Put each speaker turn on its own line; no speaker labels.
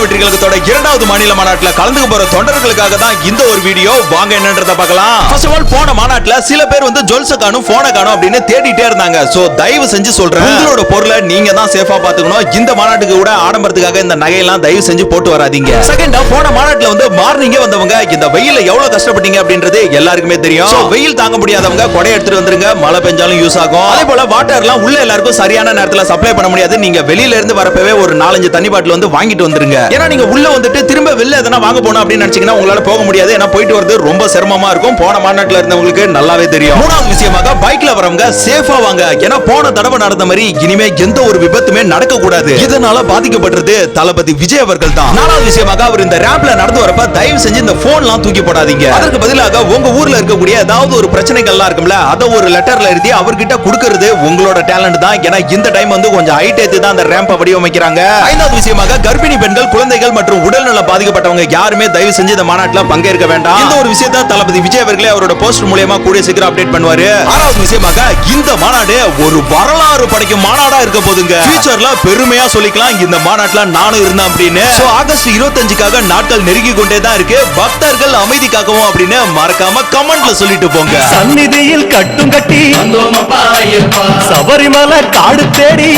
வெற்றி கழகத்தோட இரண்டாவது மாநில மாநாட்டுல கலந்துக்க போற தொண்டர்களுக்காக தான் இந்த ஒரு வீடியோ. வாங்க என்னன்றத பார்க்கலாம். ஃபர்ஸ்ட் ஆஃப் ஆல், போன மாநாட்டுல சில பேர் வந்து ஜுவல்ஸ் காணும் போனை காணும் அப்படின்னு தேடிட்டே இருந்தாங்க. சோ தயவு செஞ்சு சொல்றேன், உங்களோட பொருளை நீங்க தான் சேஃபா பாத்துக்கணும். இந்த மாநாட்டுக்கு கூட ஆடம்பரத்துக்காக இந்த நகையெல்லாம் தயவு செஞ்சு போட்டு வராதீங்க. செகண்டா, போன மாநாட்டுல வந்து மார்னிங்கே வந்தவங்க இந்த வெயில எவ்வளவு கஷ்டப்பட்டீங்க அப்படின்றது எல்லாருக்குமே தெரியும். வெயில் தாங்க முடியாதவங்க கொடை எடுத்துட்டு வந்துருங்க, மழை பெஞ்சாலும் யூஸ் ஆகும். அதே போல வாட்டர்லாம் உள்ள எல்லாருக்கும் சரியான நேரத்துல சப்ளை பண்ண முடியாது. நீங்க வெளியில இருந்து வரப்பவே ஒரு 4-5 தண்ணி பாட்டில் வந்து வாங்கிட்டு வந்துருங்க. ஏன்னா நீங்க உள்ள வந்துட்டு திரும்ப வெளில எதனா வாங்க போனோம் அப்படின்னு நினைச்சீங்கன்னா உங்களால போக முடியாது. ஏன்னா போயிட்டு வரது ரொம்ப சிரமமா இருக்கும். போன மாநாட்டுல இருந்தவங்களுக்கு நல்லாவே தெரியும். மூணாவது விஷயமாக, பைக்ல வரவங்க சேஃபா வாங்க. ஏன்னா போன தடவை நடந்த மாதிரி இனிமே எந்த ஒரு விபத்துமே நடக்க கூடாது. இதனால பாதிக்கப்படுறது தளபதி விஜய் அவர்கள் தான். நாலாவது விஷயமாக, அவர் இந்த ரேம்ப்ல நடந்து வரப்ப தயவு செஞ்சு இந்த போன்லாம் தூக்கி போடாதீங்க. அதற்கு பதிலாக உங்க ஊர்ல இருக்கக்கூடிய ஏதாவது ஒரு பிரச்சனைகள்லாம் இருக்கும்ல, அதை ஒரு லெட்டர்ல எழுதி அவர்கிட்ட கொடுக்கிறது உங்களோட டேலண்ட் தான். ஏன்னா இந்த டைம் வந்து கொஞ்சம் ஹைட் ஏத்தி தான் அந்த ரேம்பை வடிவமைக்கிறாங்க. ஐந்தாவது விஷயமாக, கர்ப்பிணி பெண்கள், குழந்தைகள் மற்றும் உடல்நல பாதிக்கப்பட்டவங்க யாருமே தயவு செஞ்சு இந்த மாநாட்டில் பங்கேற்க வேண்டாம். இந்த ஒரு விஷயத்தை தளபதி விஜய் அவர்களே அவரோட போஸ்ட் மூலமா கூடிய சீக்கிரம் அப்டேட் பண்ணுவாரு. ஆறாவது விஷயமாக, இந்த மாநாடு ஒரு வரலாறு படைக்கும் மாநாடா இருக்க போதுங்க. ஃபியூச்சர்ல பெருமையா சொல்லிக்கலாம், இந்த மாநாட்டுல நானும் இருந்தேன் அப்படின்னு. ஆகஸ்ட் 25க்காக நாட்கள் நெருங்கி கொண்டே தான் இருக்கு. பக்தர்கள் அமைதிக்காகவும் அப்படின்னு மறக்காம கமெண்ட்ல சொல்லிட்டு போங்க.
சந்நிதியில் கட்டும் கட்டி சபரிமலை காடு தேடி